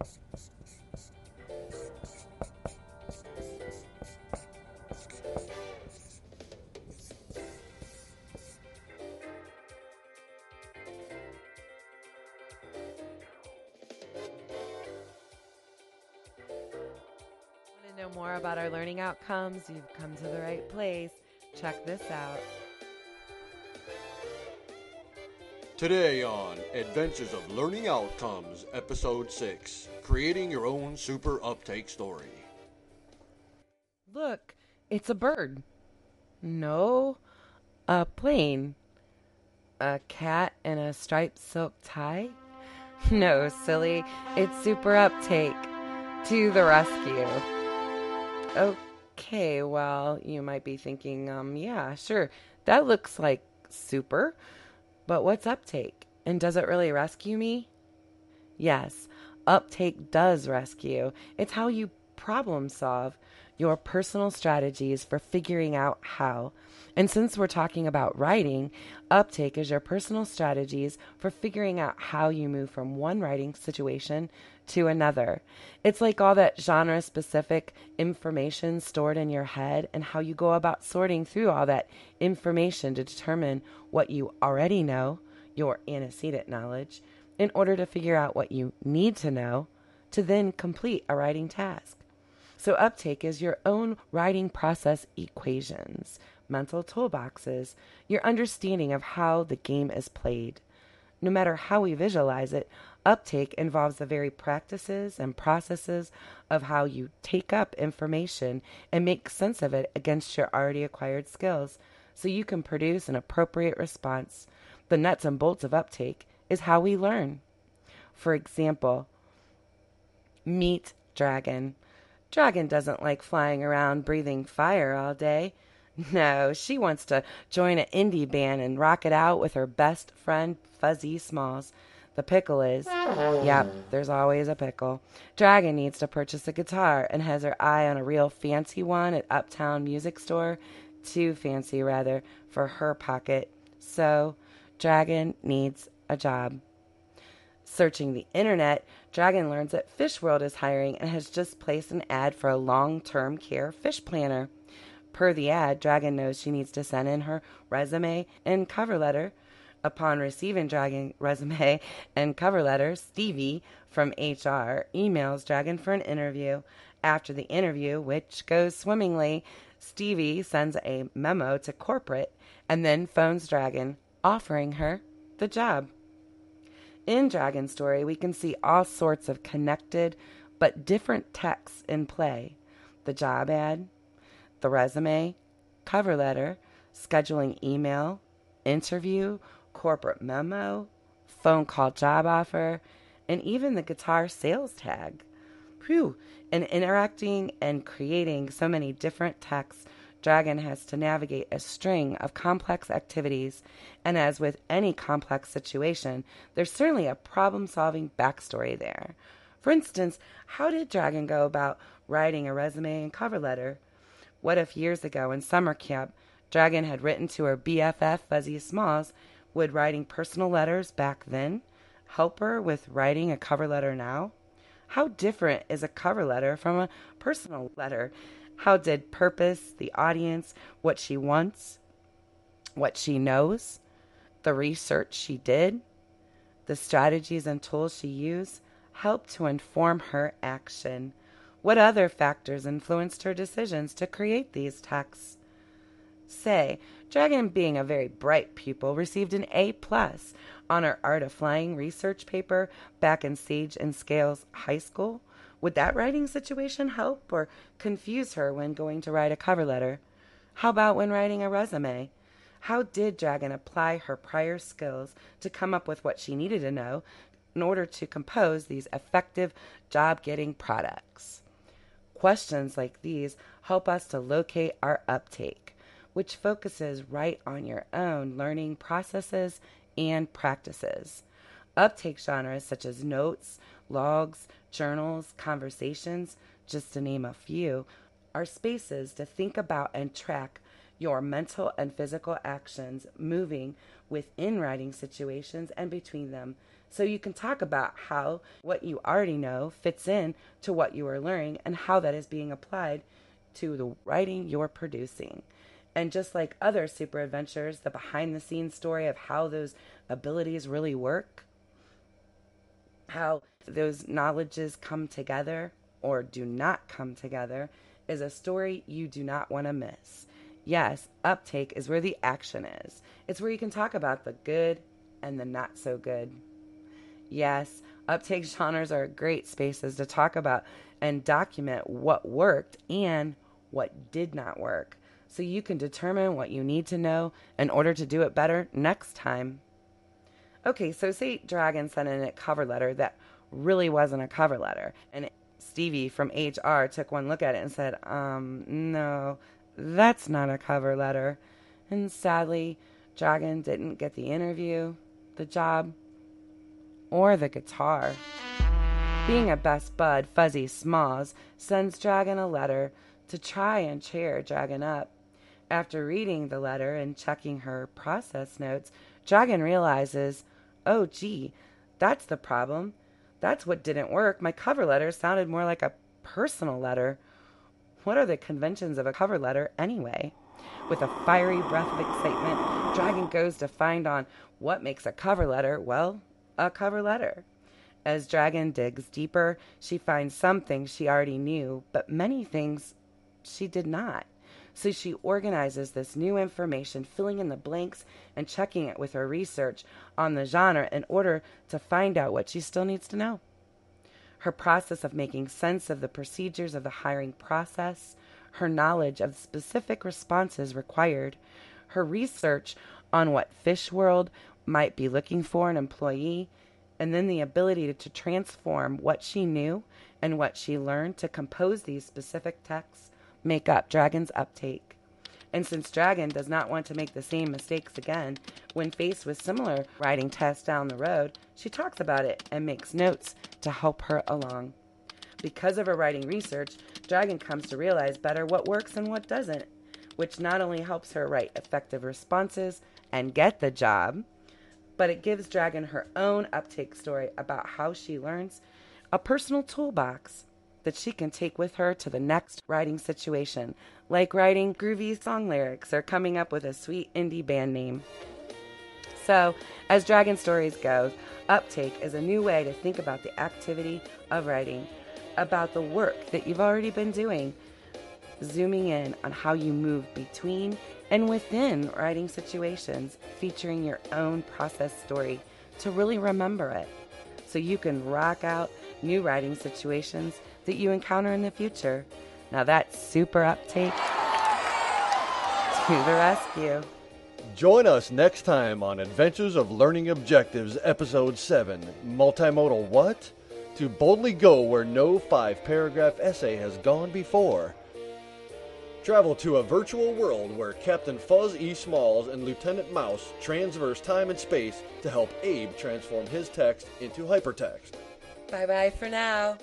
Want to know more about our learning outcomes? You've come to the right place. Check this out. Today on Adventures of Learning Outcomes, Episode 6, Creating Your Own Super Uptake Story. Look, it's a bird. No, a plane. A cat in a striped silk tie? No, silly. It's Super Uptake. To the rescue. Okay, well, you might be thinking, yeah, sure. That looks like super, but what's uptake? And does it really rescue me? Yes, uptake does rescue. It's how you problem solve, your personal strategies for figuring out how. And since we're talking about writing, uptake is your personal strategies for figuring out how you move from one writing situation to another. It's like all that genre specific information stored in your head and how you go about sorting through all that information to determine what you already know, your antecedent knowledge, in order to figure out what you need to know to then complete a writing task. So uptake is your own writing process equations, mental toolboxes, your understanding of how the game is played. No matter how we visualize it, uptake involves the very practices and processes of how you take up information and make sense of it against your already acquired skills so you can produce an appropriate response. The nuts and bolts of uptake is how we learn. For example, meet Dragon. Dragon doesn't like flying around breathing fire all day. No, she wants to join an indie band and rock it out with her best friend, Fuzz E. The pickle is, yep, there's always a pickle. Dragon needs to purchase a guitar and has her eye on a real fancy one at Uptown Music Store. Too fancy, rather, for her pocket. So, Dragon needs a job. Searching the internet, Dragon learns that Fish World is hiring and has just placed an ad for a long-term care fish planner. Per the ad, Dragon knows she needs to send in her resume and cover letter. Upon receiving Dragon resume and cover letter, Stevie from HR emails Dragon for an interview. After the interview, which goes swimmingly, Stevie sends a memo to corporate and then phones Dragon, offering her the job. In Dragon's story, we can see all sorts of connected but different texts in play. The job ad, the resume, cover letter, scheduling email, interview, corporate memo, phone call job offer, and even the guitar sales tag. Phew! In interacting and creating so many different texts, Dragon has to navigate a string of complex activities, and as with any complex situation, there's certainly a problem-solving backstory there. For instance, how did Dragon go about writing a resume and cover letter? What if years ago in summer camp, Dragon had written to her BFF Fuzzy Smalls, would writing personal letters back then help her with writing a cover letter now? How different is a cover letter from a personal letter? How did purpose, the audience, what she wants, what she knows, the research she did, the strategies and tools she used help to inform her action? What other factors influenced her decisions to create these texts? Say, Dragon, being a very bright pupil, received an A+ on her Art of Flying research paper back in Sage and Scales High School. Would that writing situation help or confuse her when going to write a cover letter? How about when writing a resume? How did Dragon apply her prior skills to come up with what she needed to know in order to compose these effective job-getting products? Questions like these help us to locate our uptake, which focuses right on your own learning processes and practices. Uptake genres such as notes, logs, journals, conversations, just to name a few, are spaces to think about and track your mental and physical actions moving within writing situations and between them. So you can talk about how what you already know fits in to what you are learning and how that is being applied to the writing you're producing. And just like other super adventures, the behind the scenes story of how those abilities really work, how those knowledges come together or do not come together, is a story you do not want to miss. Yes, uptake is where the action is. It's where you can talk about the good and the not so good. Yes, uptake genres are great spaces to talk about and document what worked and what did not work, so you can determine what you need to know in order to do it better next time. Okay, so say Dragon sent in a cover letter that really wasn't a cover letter, and Stevie from HR took one look at it and said, no, that's not a cover letter. And sadly, Dragon didn't get the interview, the job, or the guitar. Being a best bud, Fuzz E Smalls sends Dragon a letter to try and cheer Dragon up. After reading the letter and checking her process notes, Dragon realizes, oh gee, that's the problem. That's what didn't work. My cover letter sounded more like a personal letter. What are the conventions of a cover letter anyway? With a fiery breath of excitement, Dragon goes to find on what makes a cover letter, well, a cover letter. As Dragon digs deeper, she finds some things she already knew, but many things she did not. So she organizes this new information, filling in the blanks and checking it with her research on the genre in order to find out what she still needs to know. Her process of making sense of the procedures of the hiring process, her knowledge of the specific responses required, her research on what Fish World might be looking for an employee, and then the ability to transform what she knew and what she learned to compose these specific texts make up Dragon's uptake. And since Dragon does not want to make the same mistakes again, when faced with similar writing tests down the road, she talks about it and makes notes to help her along. Because of her writing research, Dragon comes to realize better what works and what doesn't, which not only helps her write effective responses and get the job, but it gives Dragon her own uptake story about how she learns, a personal toolbox that she can take with her to the next writing situation, like writing groovy song lyrics or coming up with a sweet indie band name. So, as Dragon Stories goes, uptake is a new way to think about the activity of writing, about the work that you've already been doing, zooming in on how you move between and within writing situations, featuring your own process story to really remember it, so you can rock out new writing situations that you encounter in the future. Now that's super uptake to the rescue. Join us next time on Adventures of Learning Objectives, Episode 7, Multimodal What? To boldly go where no 5-paragraph essay has gone before. Travel to a virtual world where Captain Fuzz E. Smalls and Lieutenant Mouse transverse time and space to help Abe transform his text into hypertext. Bye-bye for now.